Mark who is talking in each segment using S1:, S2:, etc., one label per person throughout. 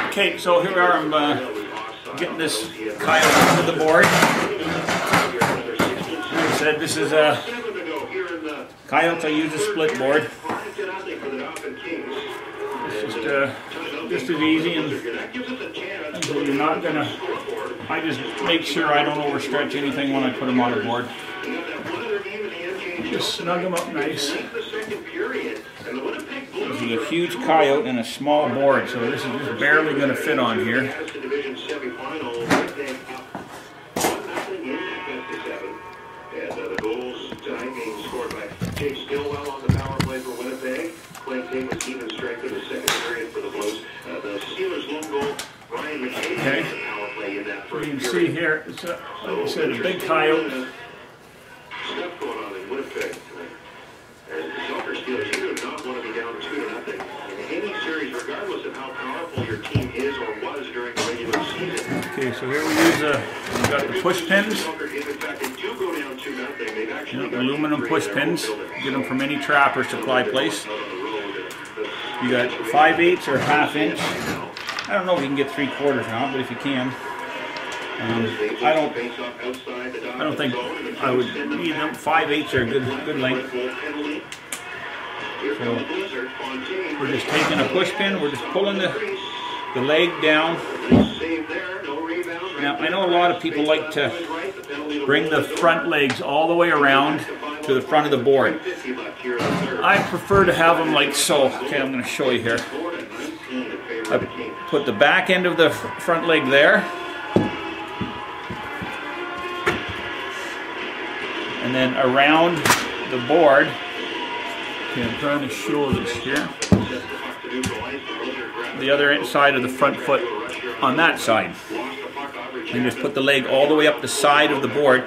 S1: Okay, so here we are. I'm getting this Coyote onto the board. Like I said, this is a Coyote. I use a split board. It's just as easy, and you're not gonna. I just make sure I don't overstretch anything when I put them on the board. Just snug them up nice. This is a huge Coyote and a small board, so this is just barely going to fit on here. Okay, you can see here, it's like I said, a big Coyote.
S2: Stuff going on in Winnipeg tonight. And the Soccer Steelers, you do not want to be down 2-0 in any series, regardless of how powerful your team is or was during the regular season.
S1: Okay, so here we use we've got the push pins. Aluminum push pins. Get them from any Trapper supply place. You got 5/8 or 1/2 inch. I don't know if you can get 3/4 or not, but if you can. I don't think I would need them. 5/8 are a good length. So we're just taking a push pin. We're just pulling the leg down. Now I know a lot of people like to bring the front legs all the way around to the front of the board. I prefer to have them like so. Okay, I'm going to show you here. I put the back end of the front leg there. And then around the board, okay, I'm trying to show this here, the other side of the front foot on that side. And just put the leg all the way up the side of the board.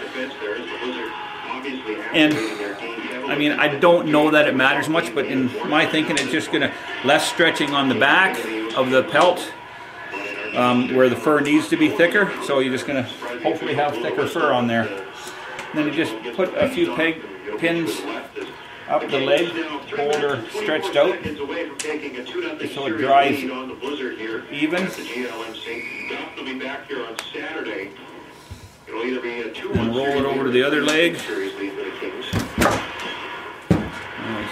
S1: And I mean, I don't know that it matters much, but in my thinking, it's just gonna less stretching on the back of the pelt where the fur needs to be thicker. So you're just gonna hopefully have thicker fur on there. And then you just put a few pins up the leg, hold her stretched out, so it dries even. And roll it over to the other leg. I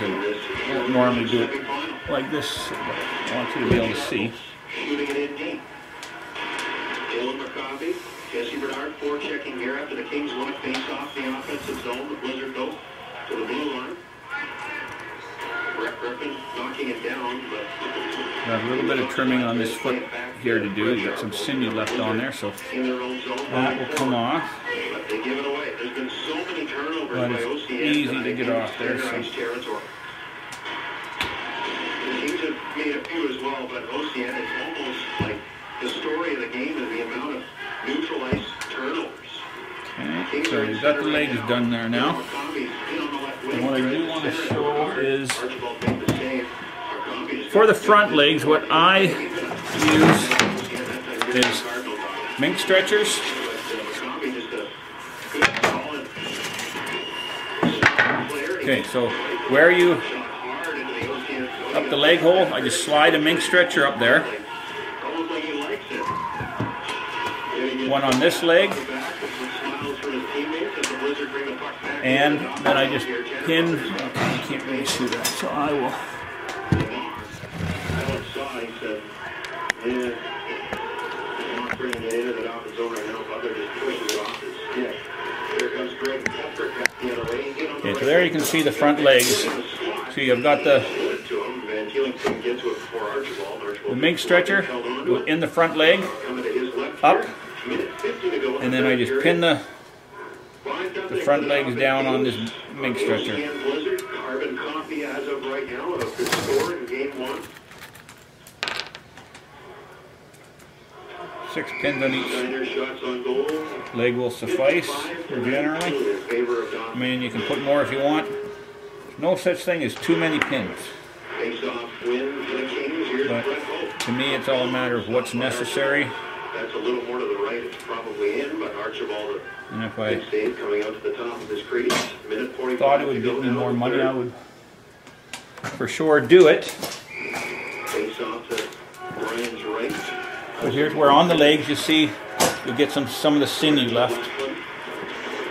S1: don't normally do it like this, but I want you to be able to see.
S2: Jesse Bernard forechecking here after the Kings want to face off the offensive zone. The Blizzard go to the blue line. Brett Griffin knocking it down, but
S1: got a little bit of trimming on this foot here to do. You've got some sinew left on there, so that will come off.
S2: But they give it away. There's been so many turnovers by OCN.
S1: Easy to get off there. So.
S2: The Kings have made a few as well, but OCN is almost like the story of the game is the amount of neutralized turnovers.
S1: Okay, so we've got the legs done there now. And what I do want to show is, for the front legs, what I use is mink stretchers. Okay, so where you up the leg hole, I just slide a mink stretcher up there. One on this leg, and then I just pin. Okay, I can't really see that, so I will. Okay, so there you can see the front legs. See, I've got the mink stretcher in the front leg, up. And then I just pin the front legs down on this mink stretcher. 6 pins on each leg will suffice generally. I mean, you can put more if you want. There's no such thing as too many pins. But to me, it's all a matter of what's necessary.
S2: That's a little more to the right. It's probably in, but Archibald
S1: and if I
S2: coming out to the top of his crease.
S1: Thought it would get me more money, I would for sure do it. But here's where on the legs you see you'll get some of the sinew left.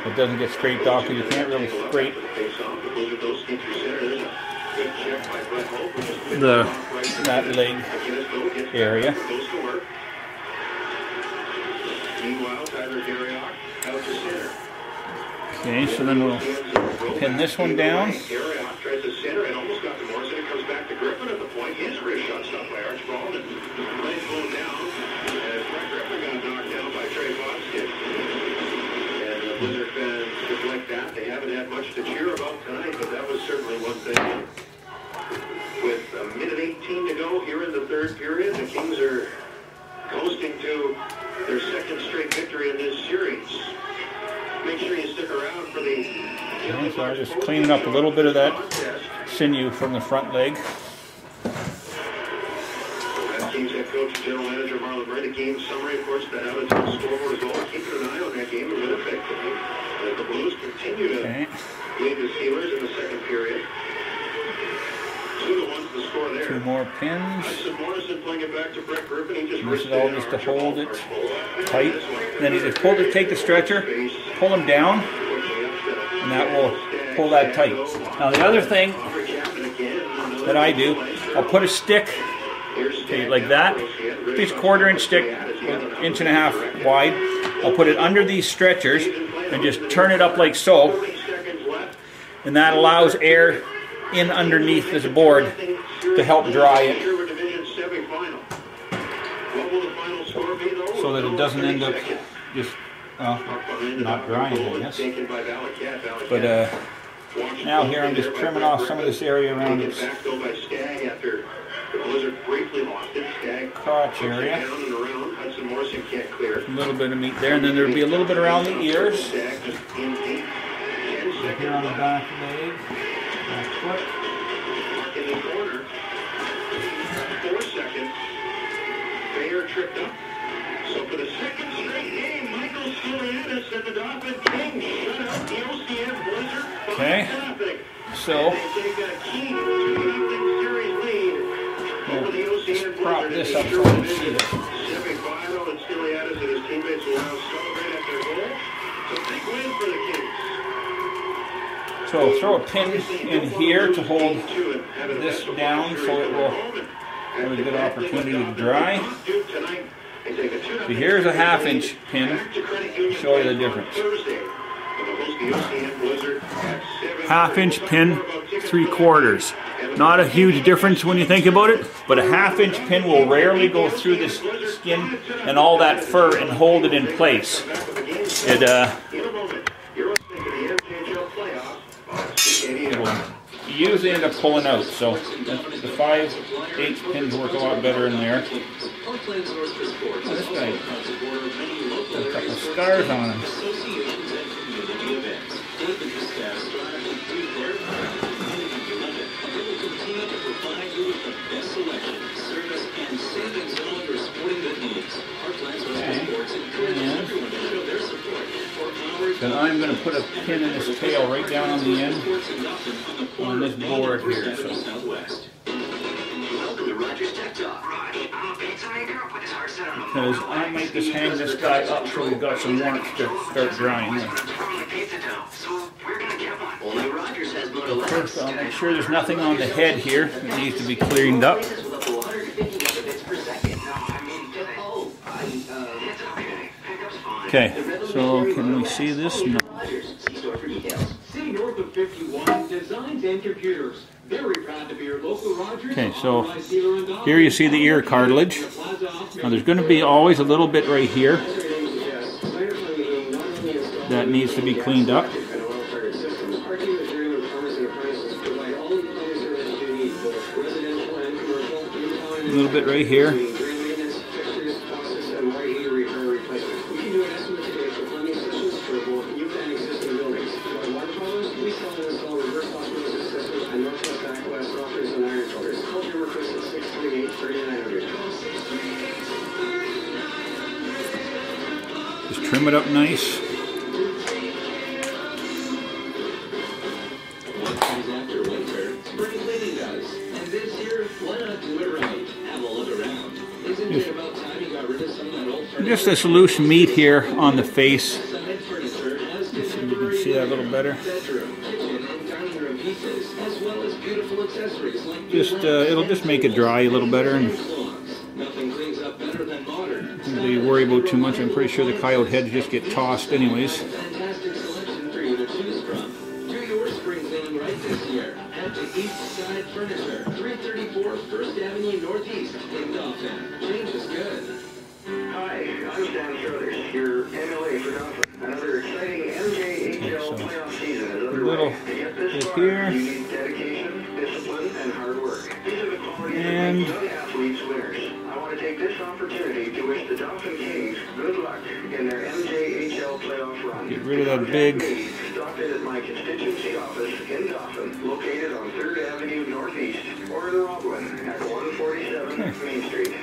S1: It doesn't get scraped off because you can't really scrape that leg area. Okay, so then we'll pin this one down.
S2: Blizzard fans just like that. They haven't had much to cheer about tonight, but that was certainly one thing. With a minute 18 to go here in the third period, the Kings are coasting to their second straight victory in this series. Make sure you stick around for the...
S1: Okay, so I'm just cleaning up a little bit of that sinew from the front leg.
S2: Kings head coach and general manager Marlon Bray, the game summary, of course, that out of the scoreboard is all. Keeping an eye on that game in Winnipeg tonight. The Blues continue to lead the Steelers in the second period. 2-1 the score there.
S1: Two more pins.
S2: Morrison playing it back to Brett Griffin. He just
S1: this is all just to hold it tight. Then you just take the stretcher, pull them down, and that will pull that tight. Now the other thing that I do, I'll put a stick, okay, like that, piece of 1/4 inch stick, 1.5 inches wide. I'll put it under these stretchers and just turn it up like so, and that allows air in underneath this board to help dry it, so that it doesn't end up just not drying, I guess. But now here I'm just trimming off some of this area around its crotch area. A little bit of meat there, and then there'll be a little bit around the ears. Here on the back leg, back foot.
S2: In the corner, 4 seconds. Bayer tripped up. So for the second straight game, Michael Silianis and the Dauphin Kings shut out the OCN Blizzard.
S1: Okay, so just prop this up so we can see it.
S2: Semifinal, and Silianis and his teammates will now celebrate at their goal. So big win for the Kings.
S1: So throw a pin in here to hold this down so it will have a good opportunity to dry. So here's a 1/2 inch pin to show you the difference. 1/2 inch pin, 3/4. Not a huge difference when you think about it, but a 1/2 inch pin will rarely go through the skin and all that fur and hold it in place. It will usually end up pulling out, so the 5/8 pins work a lot better in there. Oh, this guy has a couple of scars on him. And I'm going to put a pin in his tail right down on the end on this board here. So. Because I might just hang this guy up so we've got some warmth to start drying. First, I'll make sure there's nothing on the head here that needs to be cleaned up. Okay, so can we see this? No. Okay, so here you see the ear cartilage. Now there's going to be always a little bit right here that needs to be cleaned up. A little bit right here. Just trim it up nice. Just Just this loose meat here on the face. Let's see if you can see that a little better. Just it'll just make it dry a little better, and don't really worry about too much. I'm pretty sure the coyote heads just get tossed anyways.
S2: East Side Furniture, 334 First Avenue Northeast in Dauphin. Change is good. Hi, I'm Stan Struthers, your MLA for Dauphin. Another exciting MJHL playoff season is underway. To get this far, you need dedication, discipline, and hard work. These are the qualities that make young athletes winners. I want to take this opportunity to wish the Dauphin Kings good luck in their MJHL playoff run.
S1: Get rid of that big...
S2: Stop in at my constituency office in Dauphin, located on 3rd Avenue Northeast, or in Roblin at 147 Main Street.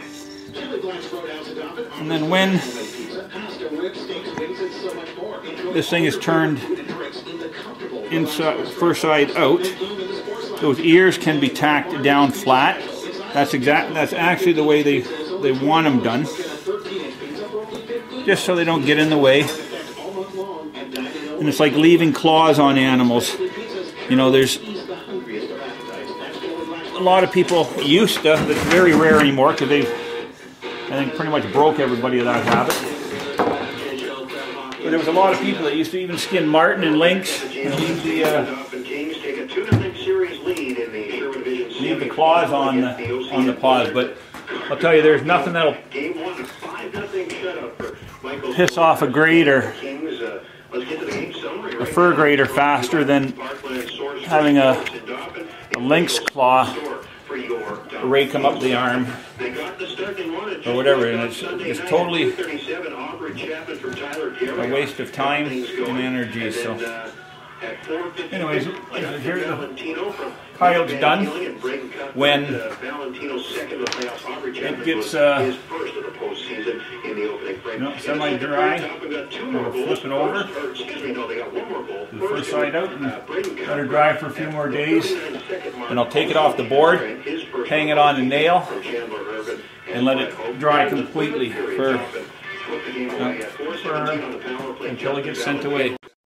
S1: And then when this thing is turned inside, first side out, those ears can be tacked down flat. That's actually the way they want them done, just so they don't get in the way. And it's like leaving claws on animals. You know, there's a lot of people used to, that's very rare anymore, because they've, I think, pretty much broke everybody of that habit. But there was a lot of people that used to even skin marten and lynx and leave the claws on the paws. But I'll tell you, there's nothing that'll piss off a grader, a fur grader, faster than having a lynx claw rake him up the arm or whatever, and it's totally a waste of time and energy. So anyways, here's the coyote's done. When it gets semi-dry, we'll flip it over, the first side out, and let her dry for a few more days. And I'll take it off the board, hang it on a nail, and let it dry completely for until it gets sent away.